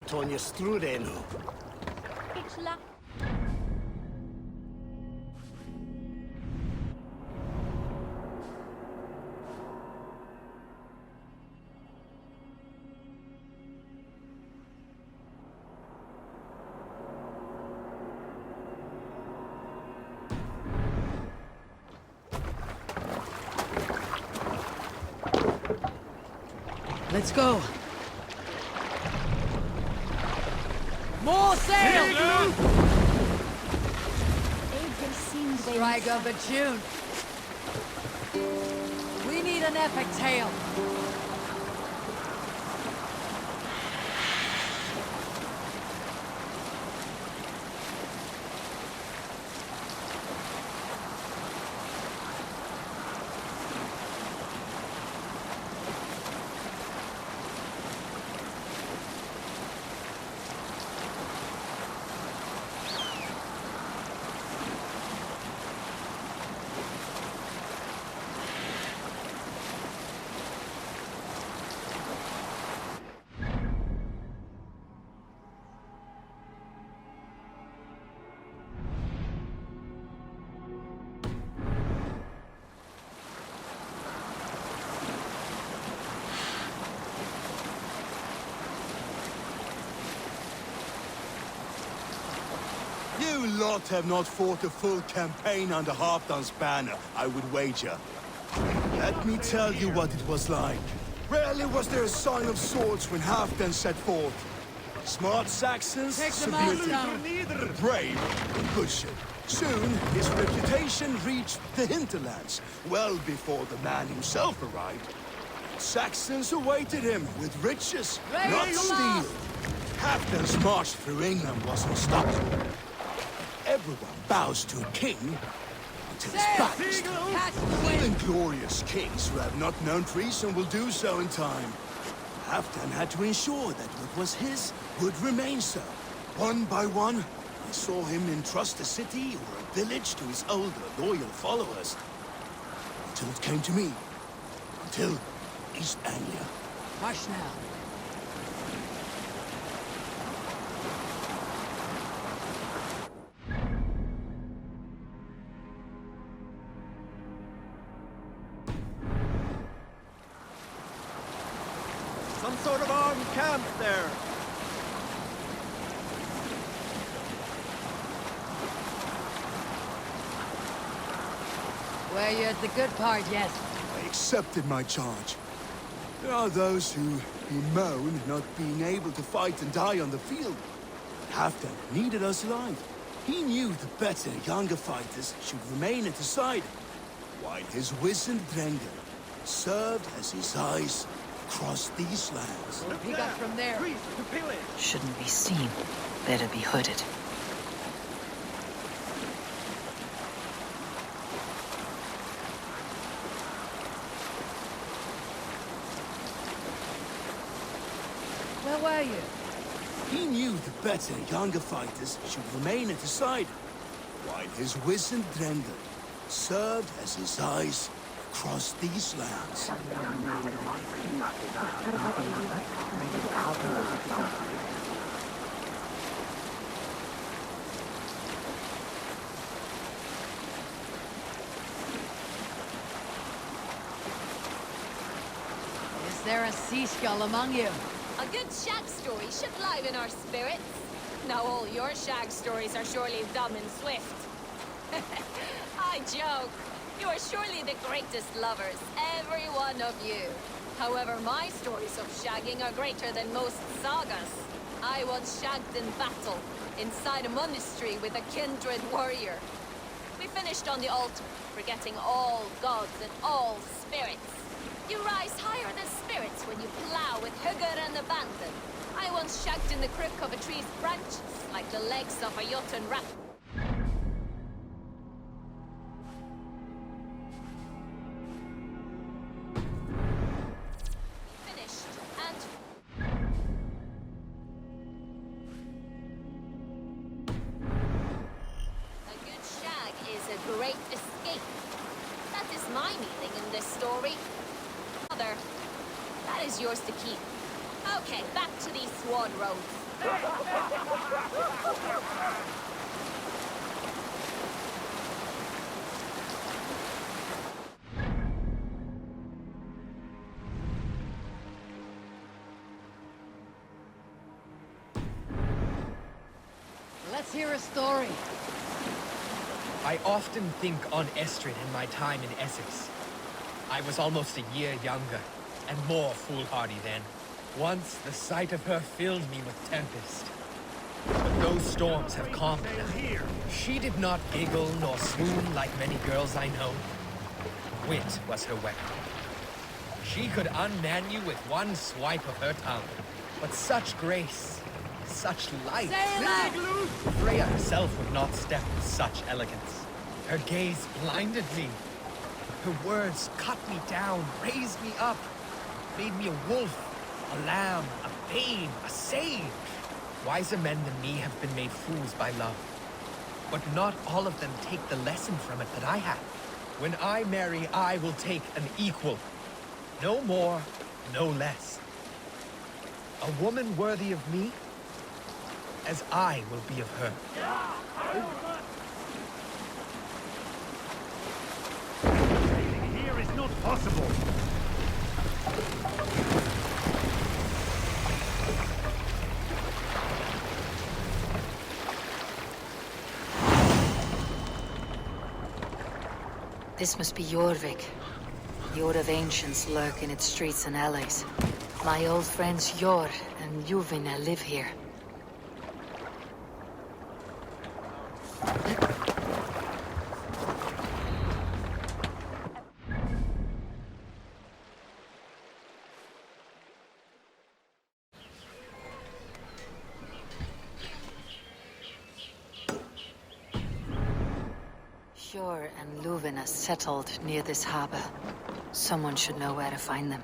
Tonya Strudenu. Let's go. More sail! Strike of the June. We need an epic tale. You lot have not fought a full campaign under Halfdan's banner, I would wager. Let me tell you what it was like. Rarely was there a sign of swords when Halfdan set forth. Smart Saxons, Take them submitted, out, brave, and good ship. Soon, his reputation reached the hinterlands, well before the man himself arrived. Saxons awaited him with riches, Raise not them steel. up! Halfdan's march through England was unstoppable. Everyone bows to a king until his back is turned. Catch the wind! Even glorious kings who have not known treason will do so in time. Halfdan had to ensure that what was his would remain so. One by one, I saw him entrust a city or a village to his older, loyal followers. Until it came to me. Until East Anglia. Hush now. Some sort of armed camp there. Where you at the good part yet? I accepted my charge. There are those who bemoan not being able to fight and die on the field. Halfdan needed us alive. He knew the better younger fighters should remain at his side, while his wizened Drengen served as his eyes across these lands. What have we got from there? Trees to pillage. Shouldn't be seen. Better be hooded. Where were you? He knew the better younger fighters should remain at his side, while his wizened Drengen served as his eyes across these lands. Is there a sea skull among you? A good shag story should liven our spirits. Now all your shag stories are surely dumb and swift. I joke. You are surely the greatest lovers, every one of you. However, my stories of shagging are greater than most sagas. I once shagged in battle, inside a monastery with a kindred warrior. We finished on the altar, forgetting all gods and all spirits. You rise higher than spirits when you plow with hugger and abandon. I once shagged in the crook of a tree's branches, like the legs of a Jotun rat. Finished, and a good shag is a great escape. That is my meaning in this story. Mother, that is yours to keep. Okay, back to these sword roads. Let's hear a story. I often think on Estrid and my time in Essex. I was almost a year younger, and more foolhardy then. Once, the sight of her filled me with tempest. But those storms have calmed now. She did not giggle nor swoon like many girls I know. Wit was her weapon. She could unman you with one swipe of her tongue. But such grace, such light. Freya herself would not step with such elegance. Her gaze blinded me. Her words cut me down, raised me up, made me a wolf, a lamb, a babe, a sage. Wiser men than me have been made fools by love. But not all of them take the lesson from it that I have. When I marry, I will take an equal. No more, no less. A woman worthy of me, as I will be of her. Sailing here is not possible. This must be Jorvik. The Ord of Ancients lurk in its streets and alleys. My old friends Jor and Juvina live here. Jor and Luvina settled near this harbor. Someone should know where to find them.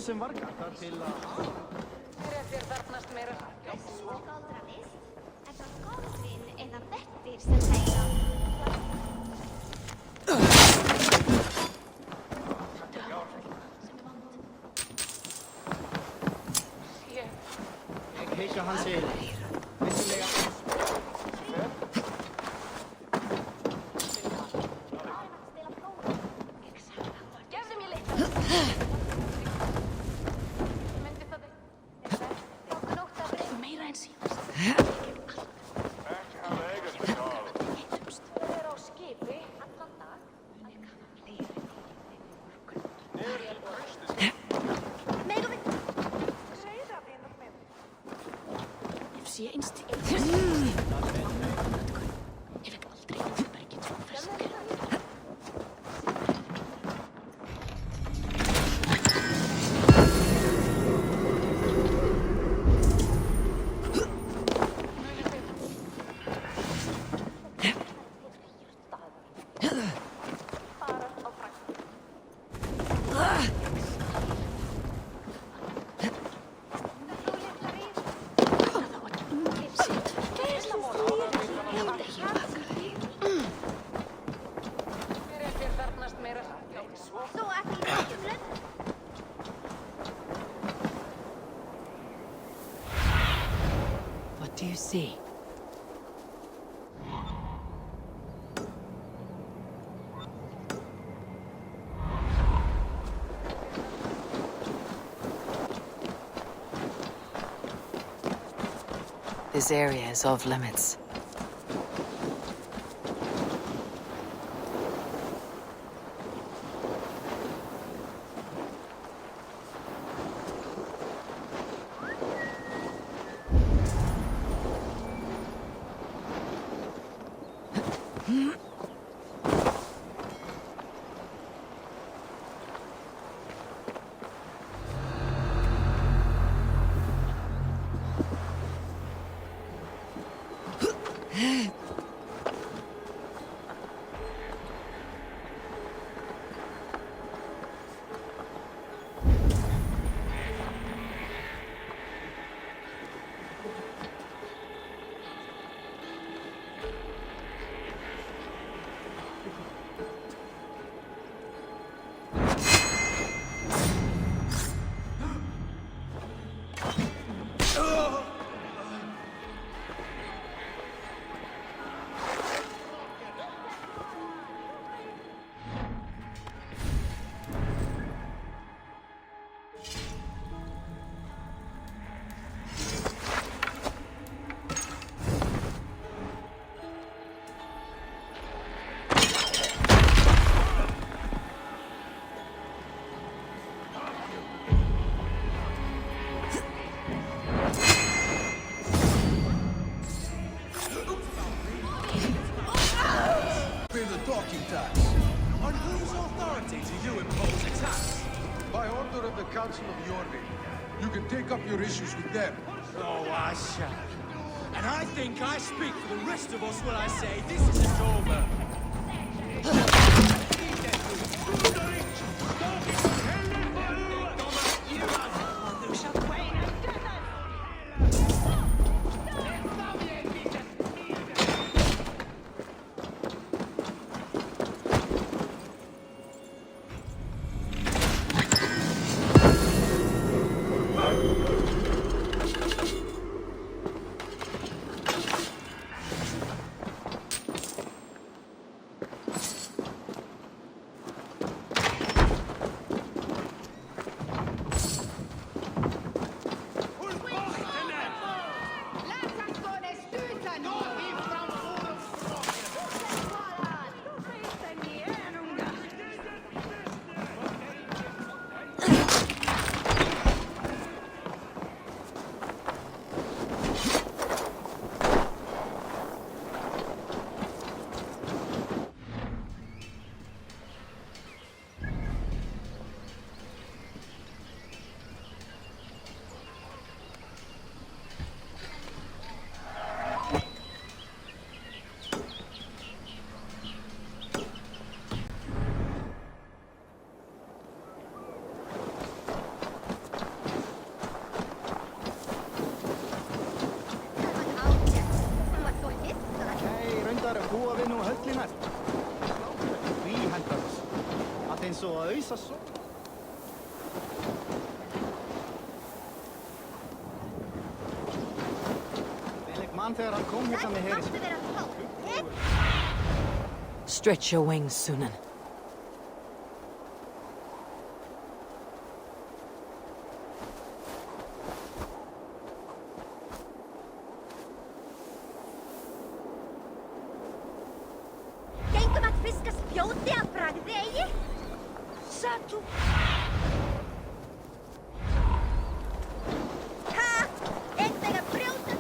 Sem vargar þar til að... Þér þarfnast meira líka hans eigin. Vissulega. Gefðu mér lite. Meira en síðast. Ekki hafa eigast í ál. Það er á skipi allan dag. Megum við Ef sé einst Ég fekk aldrei bergið frá fersku. What do you see? This area is off limits. On whose authority do you impose attacks? By order of the Council of Jorvik. You can take up your issues with them. Oh, I shall. And I think I speak for the rest of us when I say this isn't over. Búa við nú höllin næst. Því hentar oss. Að eins og að ausa svo. Man þegar hann kom hérna með heri. Stretch your wings, Sunan. Gengum að fiska spjóti að bragði eigi? Satu. Ha! Einn þegar brjóta.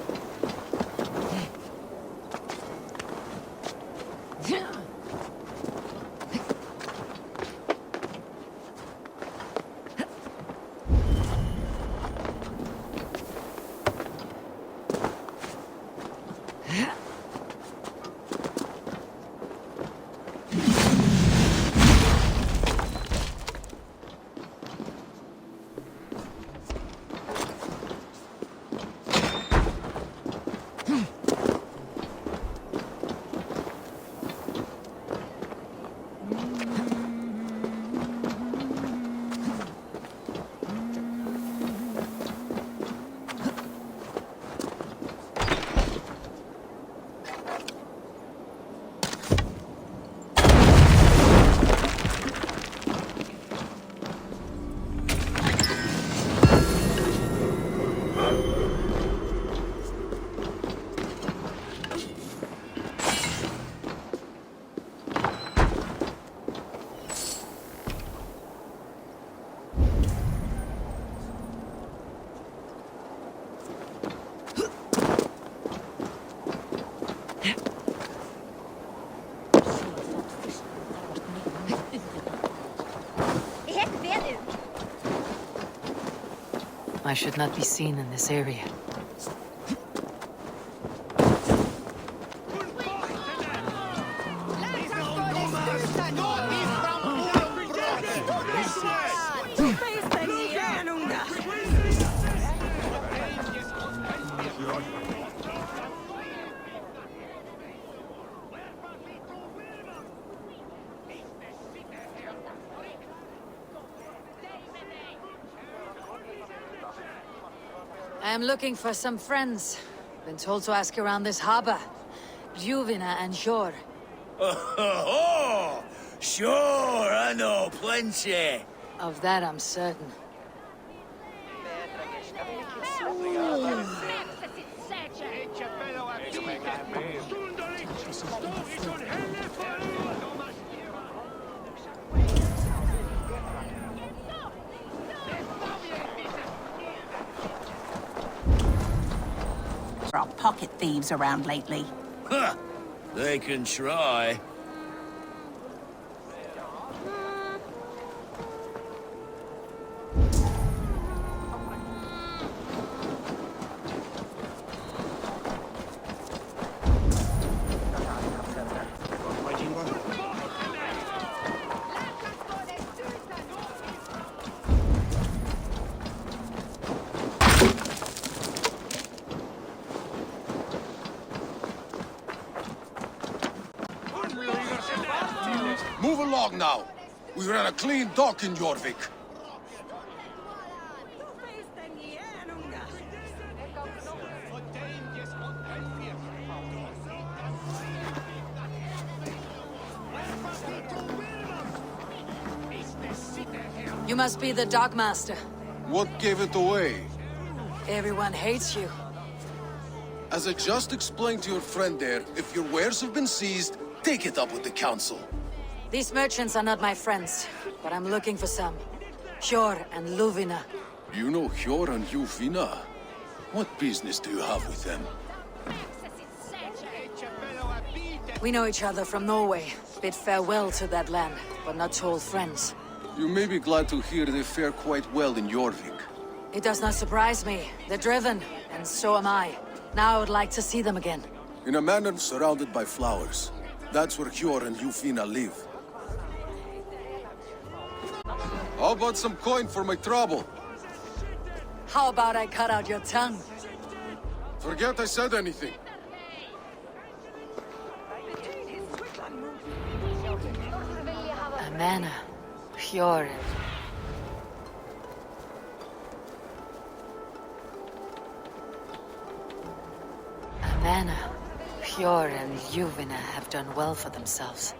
I should not be seen in this area. I am looking for some friends. Been told to ask around this harbor. Juvina and Jor. Oh, sure, I know plenty. Of that I'm certain. There are pocket thieves around lately. Huh, they can try. Move along now. We ran a clean dock in Jorvik. You must be the Dogmaster. What gave it away? Everyone hates you. As I just explained to your friend there, if your wares have been seized, take it up with the council. These merchants are not my friends, but I'm looking for some. Hjor and Luvina. You know Hjor and Juvina? What business do you have with them? We know each other from Norway. Bid farewell to that land, but not to old friends. You may be glad to hear they fare quite well in Jorvik. It does not surprise me. They're driven, and so am I. Now I would like to see them again. In a manor surrounded by flowers. That's where Hjor and Juvina live. How about some coin for my trouble? How about I cut out your tongue? Forget I said anything. A manor. Hjor. A Mana, Pure and Juvina have done well for themselves.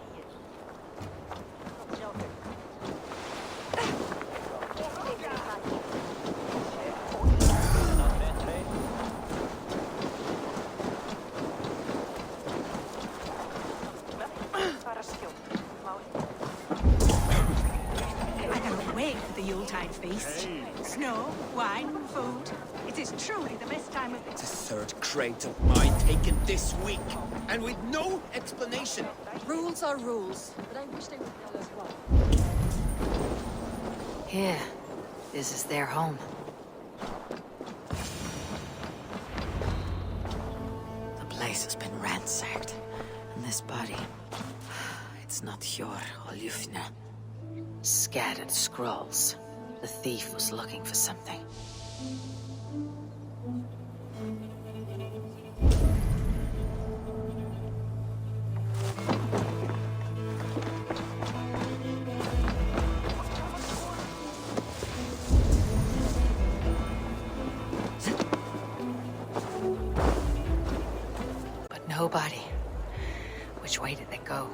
I cannot wait for the Yuletide feast. Snow, wine, food. It is truly the best time of the... It's a third crate of mine taken this week, and with no explanation. Rules are rules, but I wish they would tell us what. Here, this is their home. The place has been ransacked, and this body... It's not Hjor or Ljufna. Scattered scrolls. The thief was looking for something. But nobody. Which way did they go?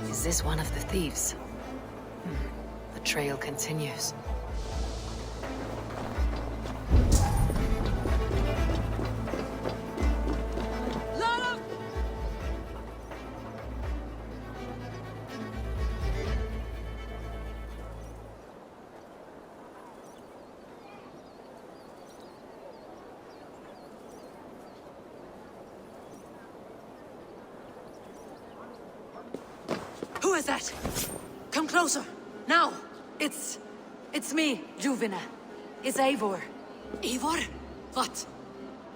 Is this one of the thieves? The trail continues. Who is that? Come closer, now! It's me, Juvina. It's Eivor. Eivor? What?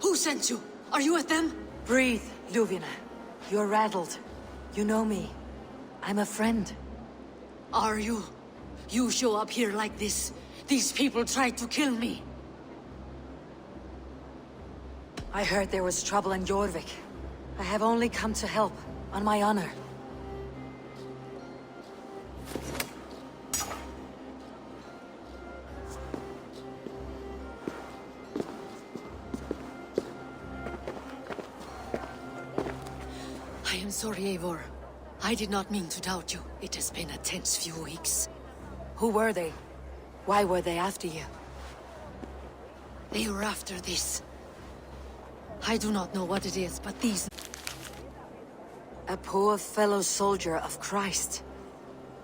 Who sent you? Are you with them? Breathe, Juvina. You're rattled. You know me. I'm a friend. Are you? You show up here like this. These people tried to kill me. I heard there was trouble in Jorvik. I have only come to help, on my honor. I am sorry, Eivor. I did not mean to doubt you. It has been a tense few weeks. Who were they? Why were they after you? They were after this. I do not know what it is, but these... A poor fellow soldier of Christ.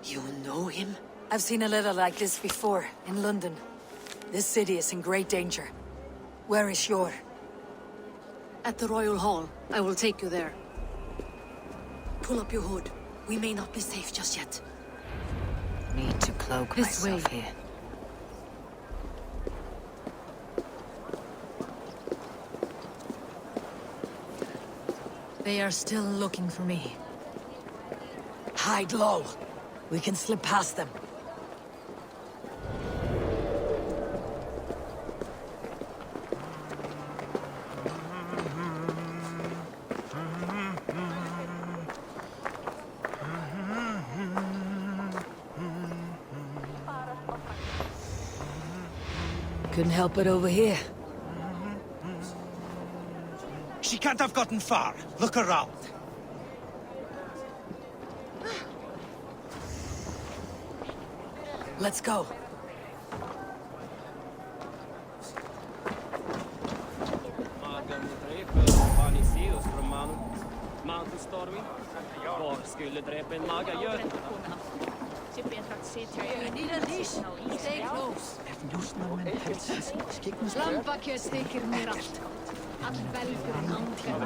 You know him? I've seen a little like this before, in London. This city is in great danger. Where is Hjor? At the Royal Hall. I will take you there. Pull up your hood. We may not be safe just yet. Need to cloak This myself way. here. They are still looking for me. Hide low. We can slip past them. Couldn't help it over here. She can't have gotten far. Look around. Let's go. You need a leash. Stay close. Lambakjöt sticker mér allt. All velgur náttúr.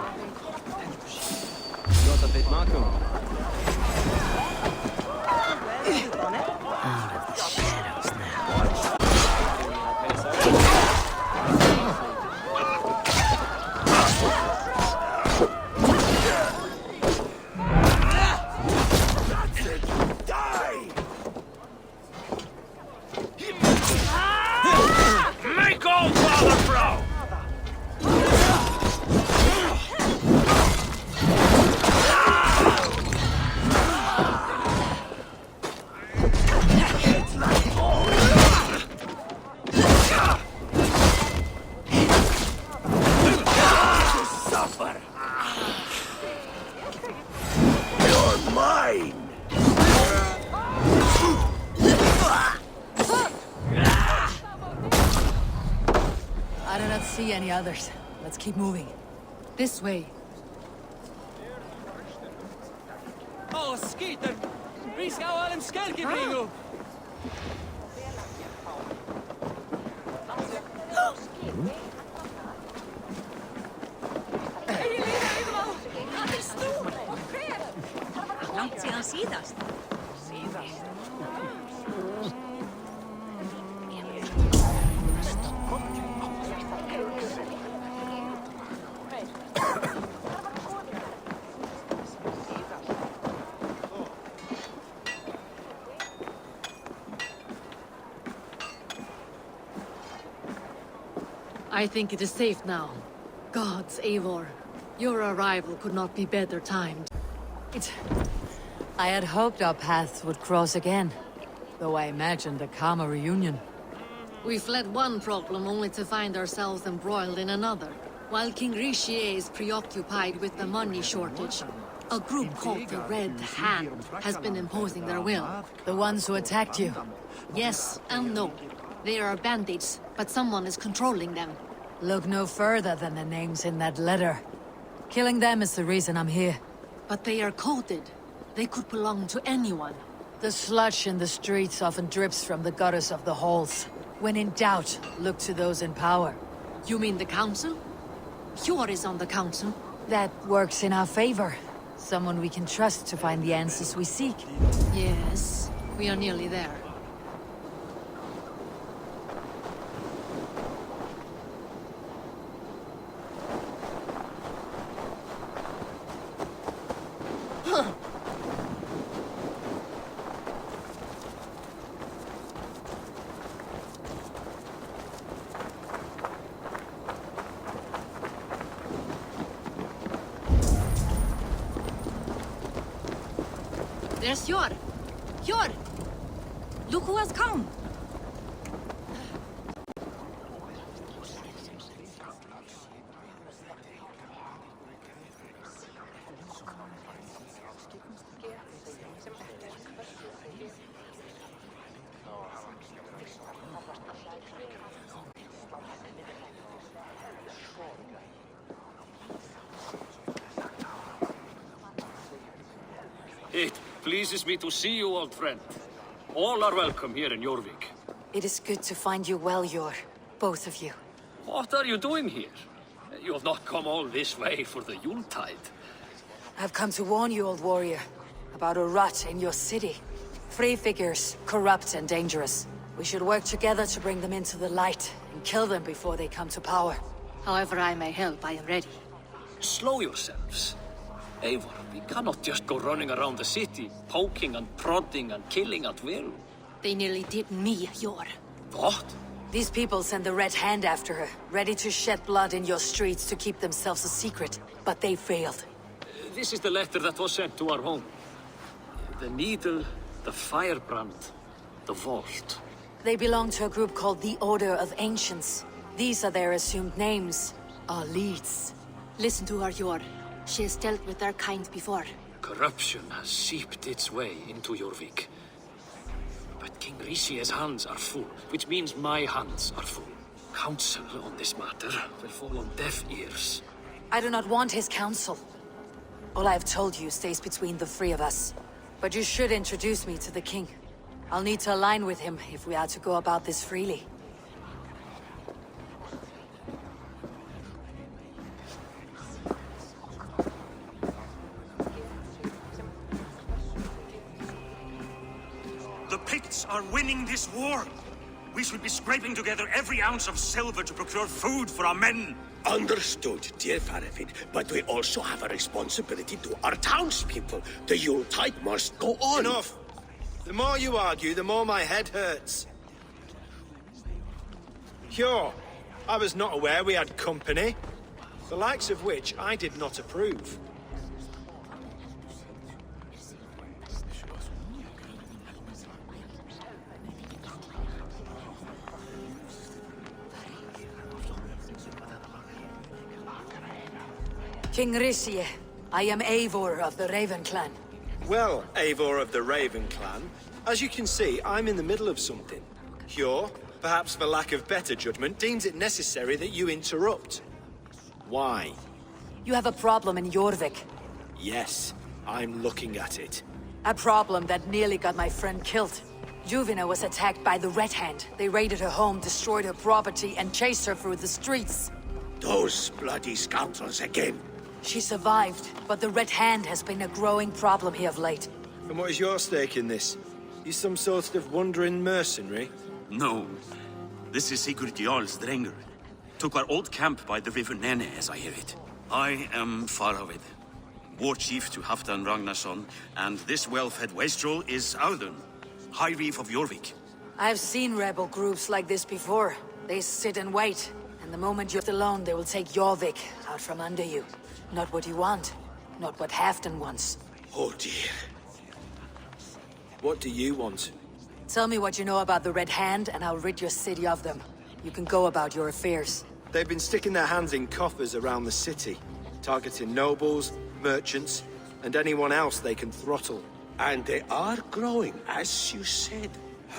Got a bit Markham. Out of the shadows now. Make all Father Bro! mine! I do not see any others. Let's keep moving. This way. Oh, Skeeter! Vi ska ha en skelkebringo! Langt siden sidast. I think it is safe now. Gods, Eivor. Your arrival could not be better timed. I had hoped our paths would cross again, though I imagined a calmer reunion. We fled one problem only to find ourselves embroiled in another. While King Rishi is preoccupied with the money shortage, a group called the Red Hand has been imposing their will. The ones who attacked you? Yes and no. They are bandits, but someone is controlling them. Look no further than the names in that letter. Killing them is the reason I'm here. But they are coded. They could belong to anyone. The sludge in the streets often drips from the gutters of the halls. When in doubt, look to those in power. You mean the council? Hjor is on the council. That works in our favor. Someone we can trust to find the answers we seek. Yes, we are nearly there. There's Hjor! Hjor! Look who has come! It pleases me to see you, old friend. All are welcome here in Jorvik. It is good to find you well, Hjor. Both of you. What are you doing here? You have not come all this way for the Yuletide. I've come to warn you, old warrior, about a rot in your city. Free figures, corrupt and dangerous. We should work together to bring them into the light and kill them before they come to power. However I may help, I am ready. Slow yourselves. Eivor, we cannot just go running around the city, poking and prodding and killing at will. They nearly did me, Hjor. What? These people send the Red Hand after her, ready to shed blood in your streets to keep themselves a secret. But they failed. This is the letter that was sent to our home. The needle, the firebrand, the vault. They belong to a group called the Order of Ancients. These are their assumed names, our leads. Listen to her, Hjor. She has dealt with their kind before. Corruption has seeped its way into Jorvik. But King Rishi's hands are full, which means my hands are full. Counsel on this matter will fall on deaf ears. I do not want his counsel. All I have told you stays between the three of us. But you should introduce me to the king. I'll need to align with him if we are to go about this freely. The Picts are winning this war. We should be scraping together every ounce of silver to procure food for our men. Understood, dear Faravid, but we also have a responsibility to our townspeople. The Yuletide must go on. Enough! The more you argue, the more my head hurts. Hjor, I was not aware we had company, the likes of which I did not approve. King Rishi, I am Eivor of the Raven clan. Well, Eivor of the Raven clan, as you can see, I'm in the middle of something. Hjor, perhaps for lack of better judgment, deems it necessary that you interrupt. Why? You have a problem in Jorvik. Yes, I'm looking at it. A problem that nearly got my friend killed. Juvina was attacked by the Red Hand. They raided her home, destroyed her property, and chased her through the streets. Those bloody scoundrels again. She survived, but the Red Hand has been a growing problem here of late. And what is your stake in this? You some sort of wandering mercenary? No. This is Sigurd Jarl's Drenger. Took our old camp by the river Nene, as I hear it. I am Faravid, war chief to Halfdan Ragnarsson, and this well-fed wastrel is Audun, High Reef of Jorvik. I've seen rebel groups like this before. They sit and wait, and the moment you're alone, they will take Jorvik out from under you. Not what you want, not what Halfdan wants. Oh dear. What do you want? Tell me what you know about the Red Hand, and I'll rid your city of them. You can go about your affairs. They've been sticking their hands in coffers around the city, targeting nobles, merchants, and anyone else they can throttle. And they are growing, as you said.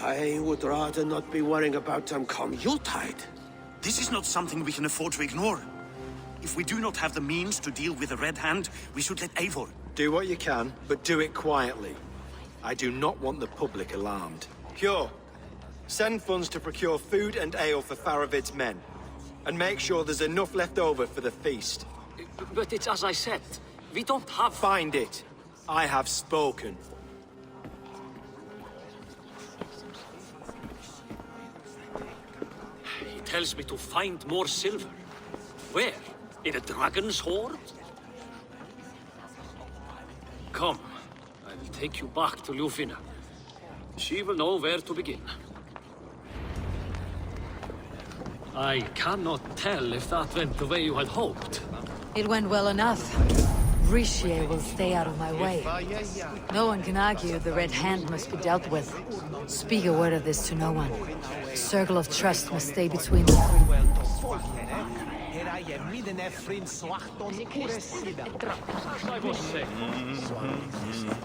I would rather not be worrying about them come Yuletide. This is not something we can afford to ignore. If we do not have the means to deal with the Red Hand, we should let Eivor. Do what you can, but do it quietly. I do not want the public alarmed. Hjor, send funds to procure food and ale for Faravid's men. And make sure there's enough left over for the feast. But it's as I said. We don't have... Find it. I have spoken. He tells me to find more silver. Where? In a dragon's hoard? Come, I will take you back to Ljufina. She will know where to begin. I cannot tell if that went the way you had hoped. It went well enough. Richier will stay out of my way. No one can argue the Red Hand must be dealt with. Speak a word of this to no one. Circle of trust must stay between the three.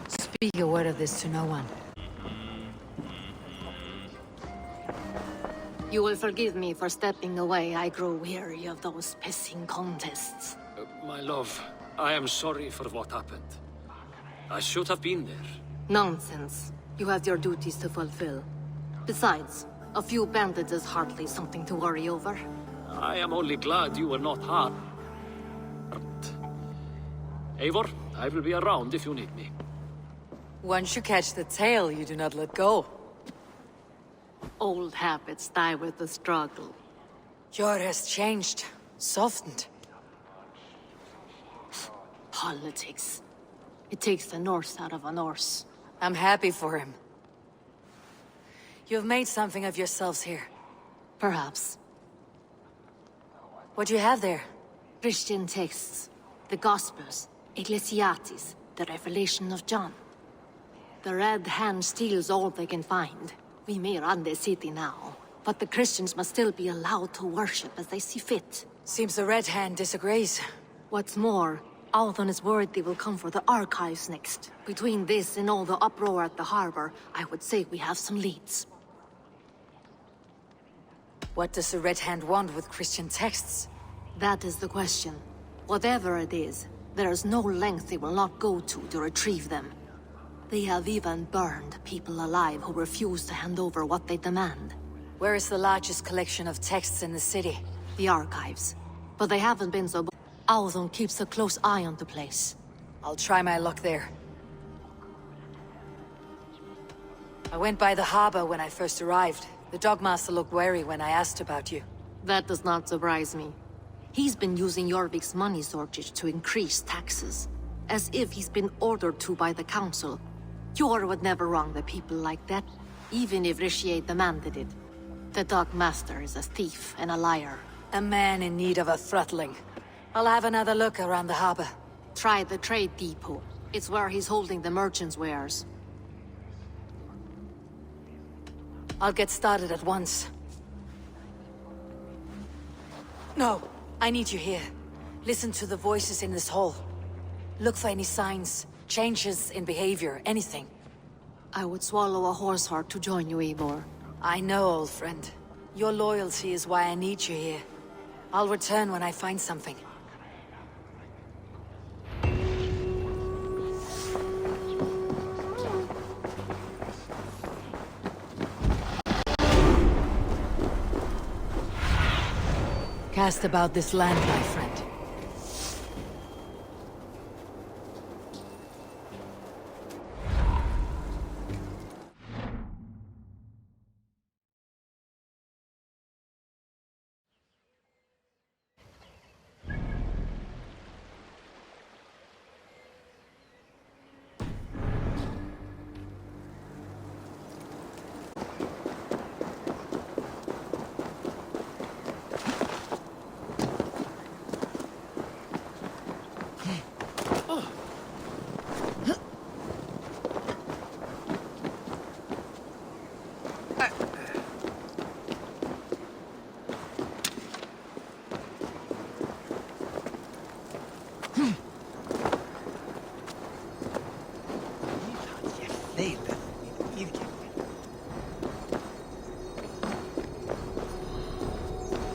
Speak a word of this to no one. You will forgive me for stepping away. I grow weary of those pissing contests. My love, I am sorry for what happened. I should have been there. Nonsense. You have your duties to fulfill. Besides, a few bandits is hardly something to worry over. I am only glad you were not harmed. Eivor, I will be around if you need me. Once you catch the tail, you do not let go. Old habits die with the struggle. Jor has changed, softened. Politics. It takes the Norse out of a Norse. I'm happy for him. You've made something of yourselves here. Perhaps. What do you have there? Christian texts, the Gospels, Ecclesiastes, the Revelation of John. The Red Hand steals all they can find. We may run the city now, but the Christians must still be allowed to worship as they see fit. Seems the Red Hand disagrees. What's more, Althon is worried they will come for the archives next. Between this and all the uproar at the harbor, I would say we have some leads. What does the Red Hand want with Christian texts? That is the question. Whatever it is, there is no length they will not go to retrieve them. They have even burned people alive who refuse to hand over what they demand. Where is the largest collection of texts in the city? The archives. But they haven't been so... Althon keeps a close eye on the place. I'll try my luck there. I went by the harbor when I first arrived. The Dogmaster looked wary when I asked about you. That does not surprise me. He's been using Jorvik's money shortage to increase taxes. As if he's been ordered to by the council. Hjor would never wrong the people like that, even if Richier demanded it. The Dogmaster is a thief and a liar. A man in need of a throttling. I'll have another look around the harbor. Try the trade depot. It's where he's holding the merchants' wares. I'll get started at once. No, I need you here. Listen to the voices in this hall. Look for any signs. Changes in behavior, anything. I would swallow a horse heart to join you, Eivor. I know, old friend. Your loyalty is why I need you here. I'll return when I find something. Cast about this land, my friend.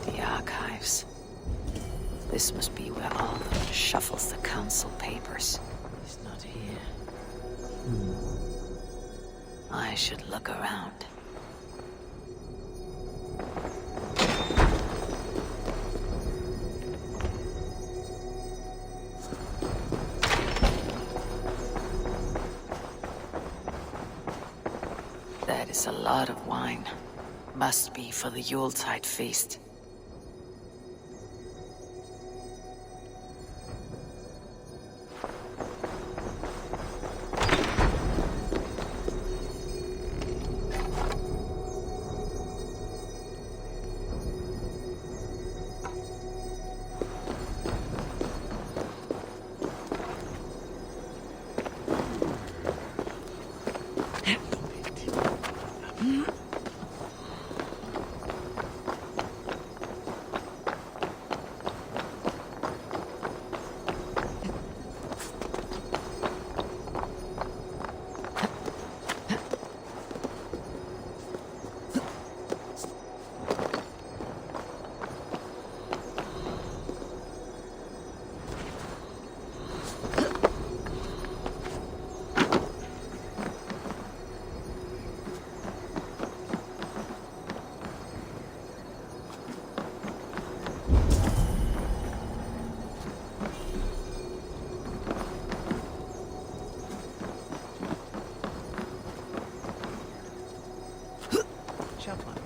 The archives. This must be where Alden shuffles the council papers. He's not here. I should look around. That is a lot of wine. Must be for the Yuletide feast.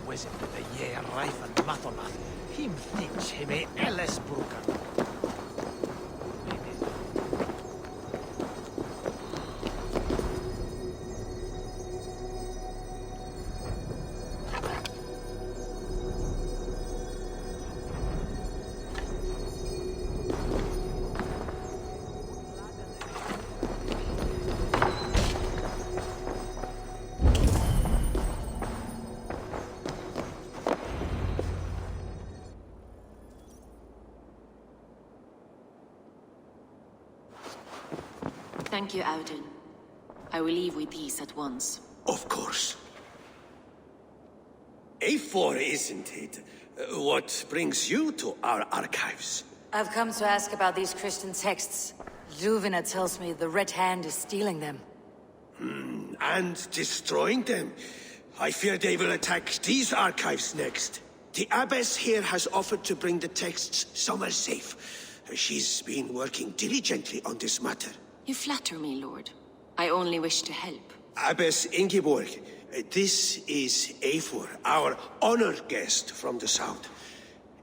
Wizard with the year rife and Mathonath. Him thinks him a Ellis Brooker. Thank you, Auden. I will leave with these at once. Of course. A4, isn't it? What brings you to our archives? I've come to ask about these Christian texts. Juvena tells me the Red Hand is stealing them. And destroying them. I fear they will attack these archives next. The Abbess here has offered to bring the texts somewhere safe. She's been working diligently on this matter. You flatter me, Lord. I only wish to help. Abbess Ingeborg, this is Eivor, our honored guest from the south.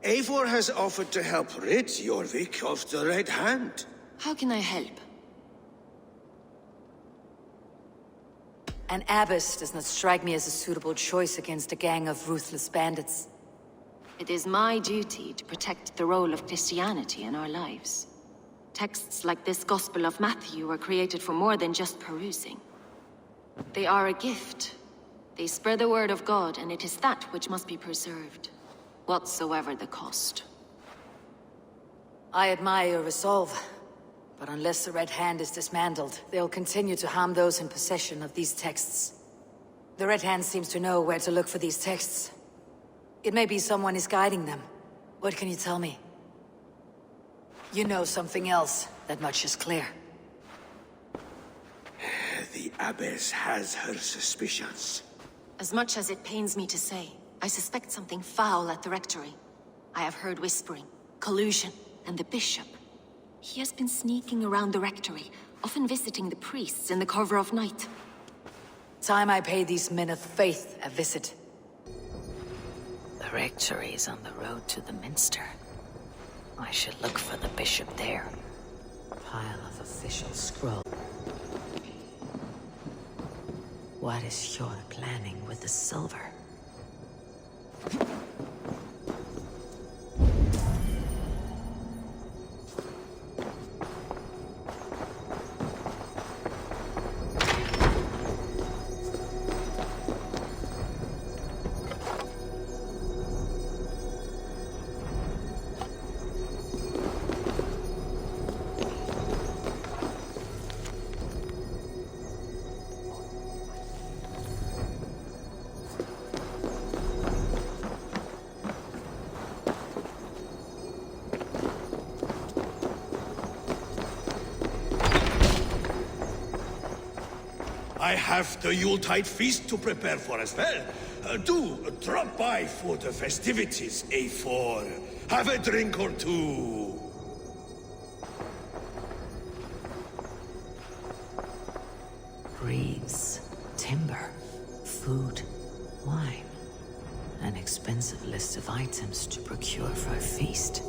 Eivor has offered to help rid Jorvik of the Red Hand. How can I help? An abbess does not strike me as a suitable choice against a gang of ruthless bandits. It is my duty to protect the role of Christianity in our lives. Texts like this Gospel of Matthew were created for more than just perusing. They are a gift. They spread the word of God, and it is that which must be preserved, whatsoever the cost. I admire your resolve, But unless the Red Hand is dismantled, they'll continue to harm those in possession of these texts. The Red Hand seems to know where to look for these texts. It may be someone is guiding them. What can you tell me? You know something else. That much is clear. The Abbess has her suspicions. As much as it pains me to say, I suspect something foul at the Rectory. I have heard whispering, collusion, and the Bishop. He has been sneaking around the Rectory, often visiting the priests in the cover of night. Time I pay these men of faith a visit. The Rectory is on the road to the Minster. I should look for the Bishop there. Pile of official scrolls. What is Hjord planning with the silver? I have the Yuletide feast to prepare for as well. Do drop by for the festivities, A4. Have a drink or two. Reeds, timber, food, wine. An expensive list of items to procure for a feast.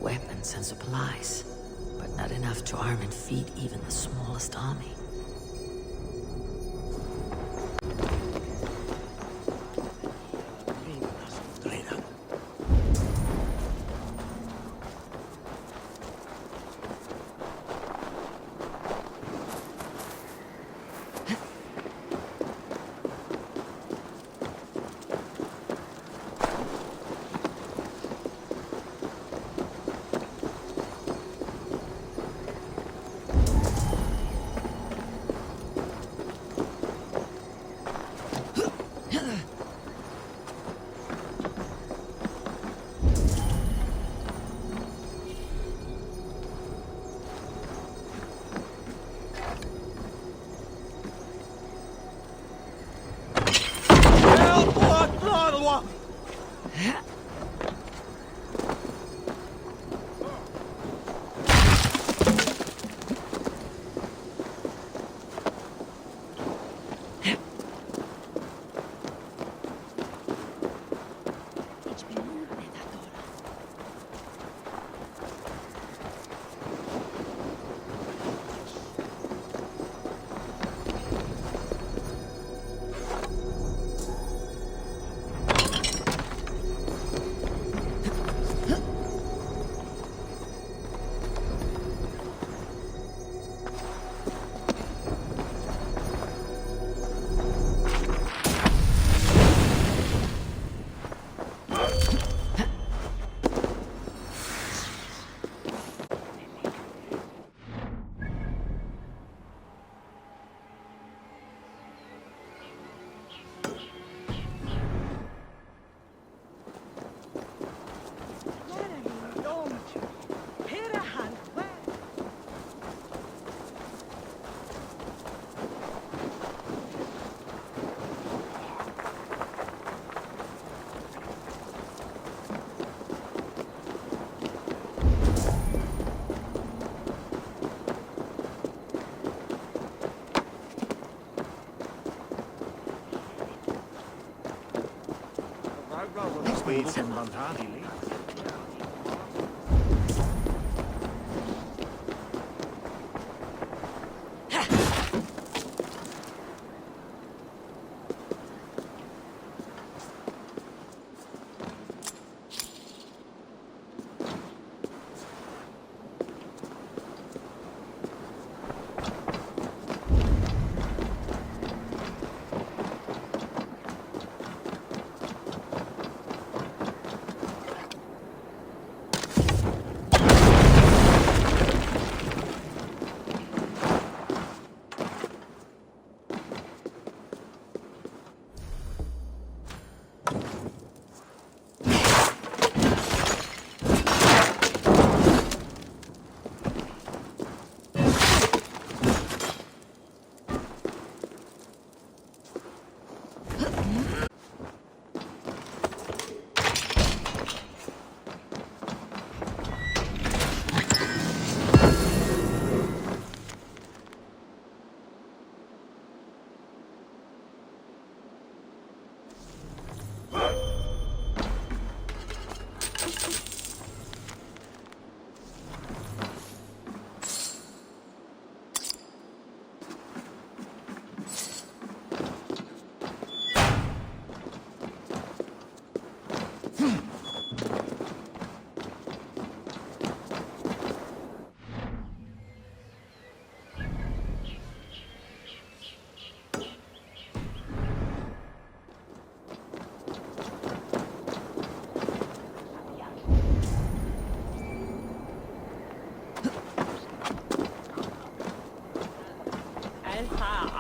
Weapons and supplies, but not enough to arm and feed even the smallest army.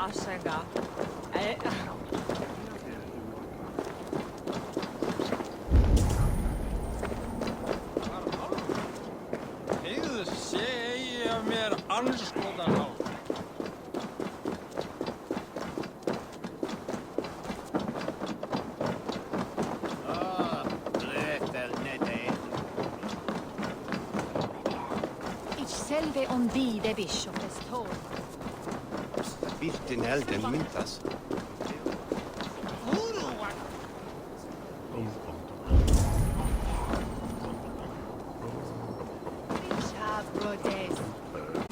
Asega. Heyrðu, segja mér anskotan á. Selve on the bishop is told. Vilken elden myntas.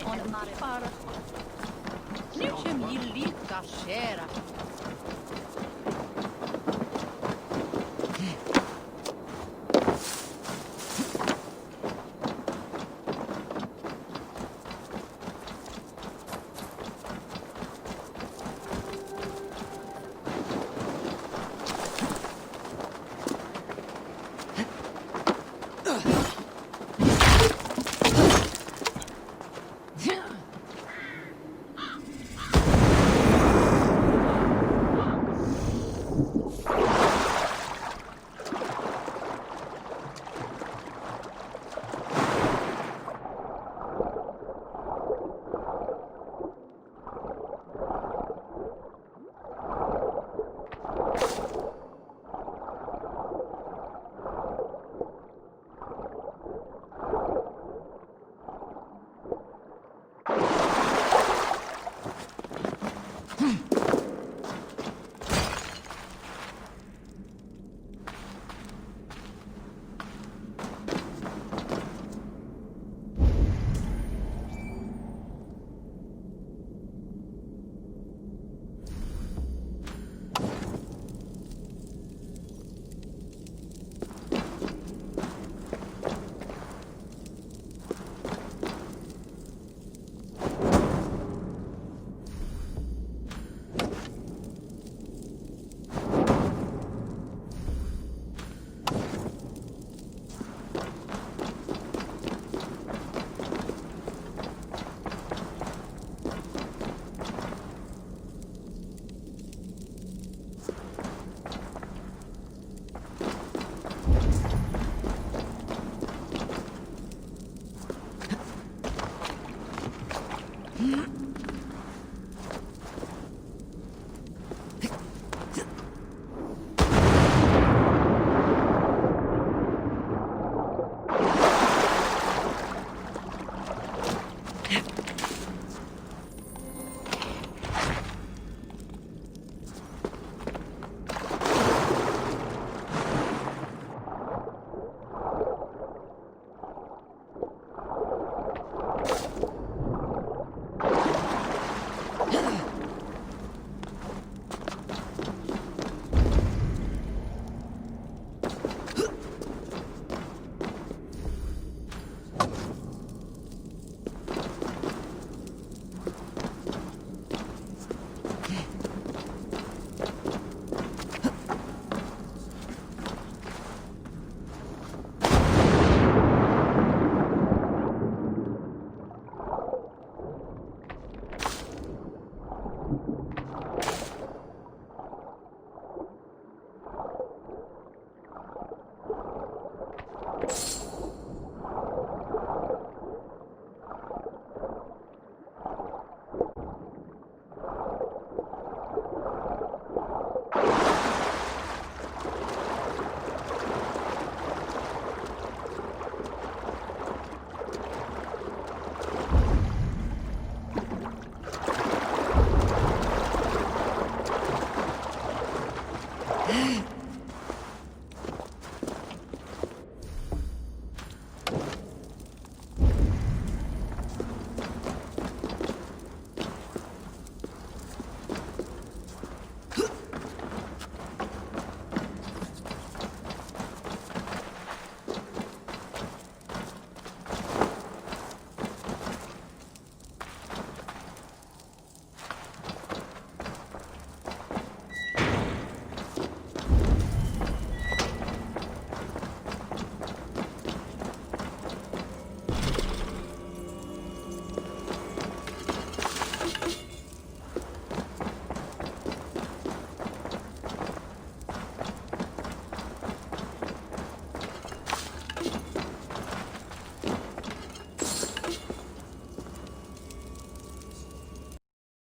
On Marifara. Niczym Jilika Shera. Mm-hmm.